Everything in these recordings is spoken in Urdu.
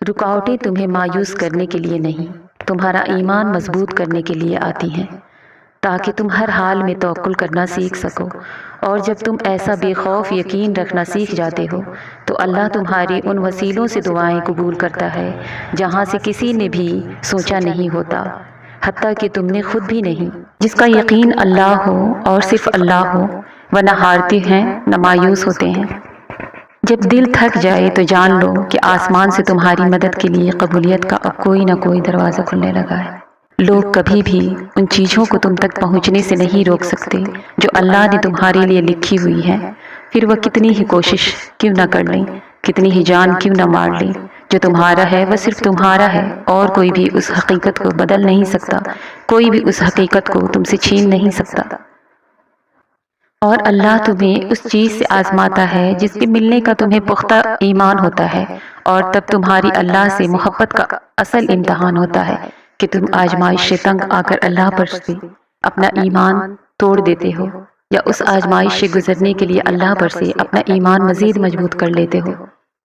رکاوٹیں تمہیں مایوس کرنے کے لیے نہیں، تمہارا ایمان مضبوط کرنے کے لیے آتی ہیں، تاکہ تم ہر حال میں توکل کرنا سیکھ سکو۔ اور جب تم ایسا بے خوف یقین رکھنا سیکھ جاتے ہو تو اللہ تمہاری ان وسیلوں سے دعائیں قبول کرتا ہے جہاں سے کسی نے بھی سوچا نہیں ہوتا، حتیٰ کہ تم نے خود بھی نہیں۔ جس کا یقین اللہ ہو اور صرف اللہ ہو، وہ نہ ہارتے ہیں نہ مایوس ہوتے ہیں۔ جب دل تھک جائے تو جان لو کہ آسمان سے تمہاری مدد کے لیے قبولیت کا اب کوئی نہ کوئی دروازہ کھلنے لگا ہے۔ لوگ کبھی بھی ان چیزوں کو تم تک پہنچنے سے نہیں روک سکتے جو اللہ نے تمہارے لیے لکھی ہوئی ہیں، پھر وہ کتنی ہی کوشش کیوں نہ کر لیں، کتنی ہی جان کیوں نہ مار لیں۔ جو تمہارا ہے وہ صرف تمہارا ہے، اور کوئی بھی اس حقیقت کو بدل نہیں سکتا، کوئی بھی اس حقیقت کو تم سے چھین نہیں سکتا۔ اور اللہ تمہیں اس چیز سے آزماتا ہے جس کے ملنے کا تمہیں پختہ ایمان ہوتا ہے، اور تب تمہاری اللہ سے محبت کا اصل امتحان ہوتا ہے کہ تم آزمائش سے تنگ آ کر اللہ پر سے اپنا ایمان توڑ دیتے ہو، یا اس آزمائش سے گزرنے کے لیے اللہ پر سے اپنا ایمان مزید مضبوط کر لیتے ہو۔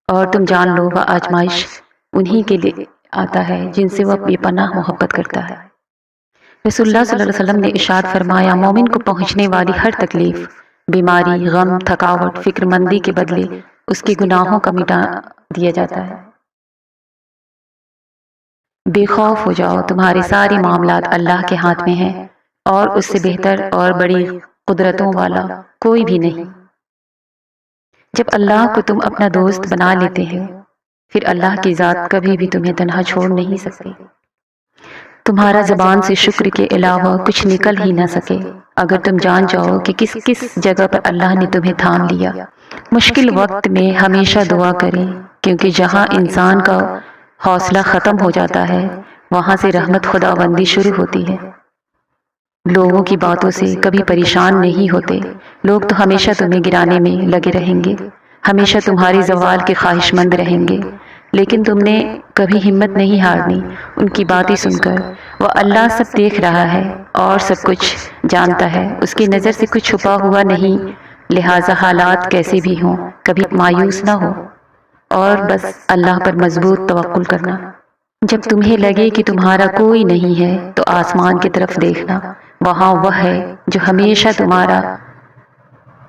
اور تم جان لو وہ آزمائش انہی کے لیے آتا ہے جن سے وہ بے پناہ محبت کرتا ہے۔ رسول اللہ صلی اللہ علیہ وسلم نے ارشاد فرمایا، مومن کو پہنچنے والی ہر تکلیف، بیماری، غم، تھکاوٹ، فکر مندی کے بدلے اس کے گناہوں کا مٹا دیا جاتا ہے۔ بے خوف ہو جاؤ، تمہارے سارے معاملات اللہ کے ہاتھ میں ہیں، اور اس سے بہتر اور بڑی قدرتوں والا کوئی بھی نہیں۔ جب اللہ کو تم اپنا دوست بنا لیتے ہو، پھر اللہ کی ذات کبھی بھی تمہیں تنہا چھوڑ نہیں سکتی۔ تمہارا زبان سے شکر کے علاوہ کچھ نکل ہی نہ سکے اگر تم جان جاؤ کہ کس کس جگہ پر اللہ نے تمہیں تھام لیا۔ مشکل وقت میں ہمیشہ دعا کریں، کیونکہ جہاں انسان کا حوصلہ ختم ہو جاتا ہے وہاں سے رحمت خداوندی شروع ہوتی ہے۔ لوگوں کی باتوں سے کبھی پریشان نہیں ہوتے، لوگ تو ہمیشہ تمہیں گرانے میں لگے رہیں گے، ہمیشہ تمہاری زوال کے خواہش مند رہیں گے، لیکن تم نے کبھی ہمت نہیں ہارنی۔ ان کی باتیں سن کر، وہ اللہ سب دیکھ رہا ہے اور سب کچھ جانتا ہے، اس کی نظر سے کچھ چھپا ہوا نہیں، لہٰذا حالات کیسے بھی ہوں کبھی مایوس نہ ہو، اور بس اللہ پر مضبوط توکل کرنا۔ جب تمہیں لگے کہ تمہارا کوئی نہیں ہے تو آسمان کی طرف دیکھنا، وہاں وہ ہے جو ہمیشہ تمہارا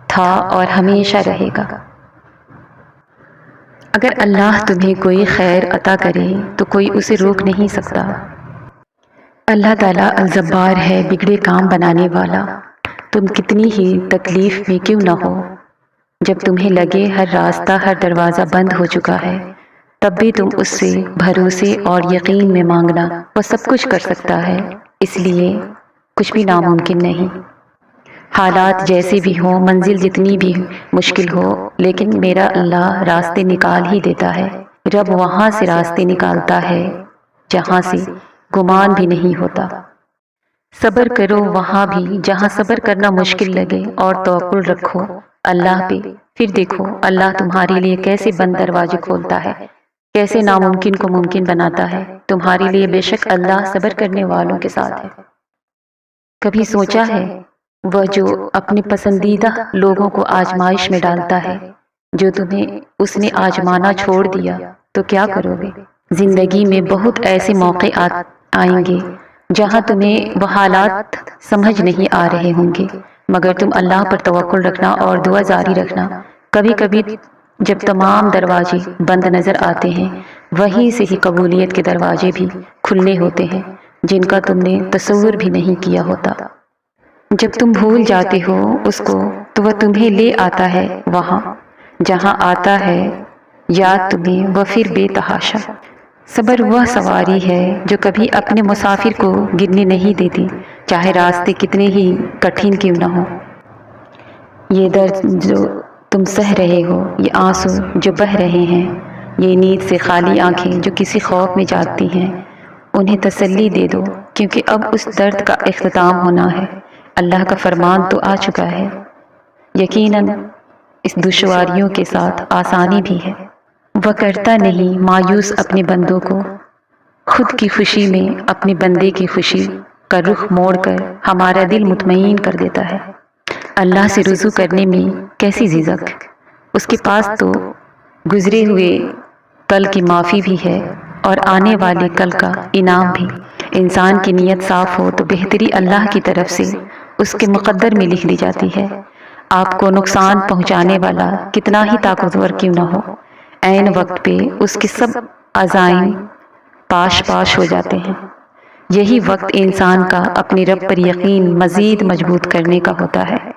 تھا اور ہمیشہ رہے گا۔ اگر اللہ تمہیں کوئی خیر عطا کرے تو کوئی اسے روک نہیں سکتا۔ اللہ تعالیٰ الجبار ہے، بگڑے کام بنانے والا۔ تم کتنی ہی تکلیف میں کیوں نہ ہو، جب تمہیں لگے ہر راستہ، ہر دروازہ بند ہو چکا ہے، تب بھی تم اس سے بھروسے اور یقین میں مانگنا، وہ سب کچھ کر سکتا ہے، اس لیے کچھ بھی ناممکن نہیں۔ حالات جیسے بھی ہوں، منزل جتنی بھی مشکل ہو، لیکن میرا اللہ راستے نکال ہی دیتا ہے۔ رب وہاں سے راستے نکالتا ہے جہاں سے گمان بھی نہیں ہوتا۔ صبر کرو وہاں بھی جہاں صبر کرنا مشکل لگے، اور توکل رکھو اللہ پہ، پھر دیکھو اللہ تمہارے لیے کیسے بند دروازے کھولتا ہے، کیسے ناممکن کو ممکن بناتا ہے تمہارے لیے۔ بے شک اللہ صبر کرنے والوں کے ساتھ ہے۔ کبھی سوچا ہے وہ جو اپنے پسندیدہ لوگوں کو آزمائش میں ڈالتا ہے، جو تمہیں اس نے آزمانا چھوڑ دیا تو کیا کرو گے؟ زندگی میں بہت ایسے موقع آئیں گے جہاں تمہیں وہ حالات سمجھ نہیں آ رہے ہوں گے، مگر تم اللہ پر توکل رکھنا اور دعا جاری رکھنا۔ کبھی کبھی جب تمام دروازے بند نظر آتے ہیں، وہیں سے ہی قبولیت کے دروازے بھی کھلنے ہوتے ہیں جن کا تم نے تصور بھی نہیں کیا ہوتا۔ جب تم بھول جاتے ہو اس کو تو وہ تمہیں لے آتا ہے وہاں جہاں آتا ہے یاد تمہیں، وہ پھر بے تحاشا۔ صبر وہ سواری ہے جو کبھی اپنے مسافر کو گرنے نہیں دیتی، چاہے راستے کتنے ہی کٹھن کیوں نہ ہو۔ یہ درد جو تم سہ رہے ہو، یہ آنسو جو بہہ رہے ہیں، یہ نیند سے خالی آنکھیں جو کسی خوف میں جاگتی ہیں، انہیں تسلی دے دو، کیونکہ اب اس درد کا اختتام ہونا ہے۔ اللہ کا فرمان تو آ چکا ہے، یقیناً اس دشواریوں کے ساتھ آسانی بھی ہے۔ وہ کرتا نہیں مایوس اپنے بندوں کو، خود کی خوشی میں اپنے بندے کی خوشی کا رخ موڑ کر ہمارا دل مطمئن کر دیتا ہے۔ اللہ سے رجوع کرنے میں کیسی جھجک، اس کے پاس تو گزرے ہوئے کل کی معافی بھی ہے اور آنے والے کل کا انعام بھی۔ انسان کی نیت صاف ہو تو بہتری اللہ کی طرف سے اس کے مقدر میں لکھ دی جاتی ہے۔ آپ کو نقصان پہنچانے والا کتنا ہی طاقتور کیوں نہ ہو، عین وقت پہ اس کے سب عزائم پاش پاش ہو جاتے ہیں۔ یہی وقت انسان کا اپنے رب پر یقین مزید مضبوط کرنے کا ہوتا ہے۔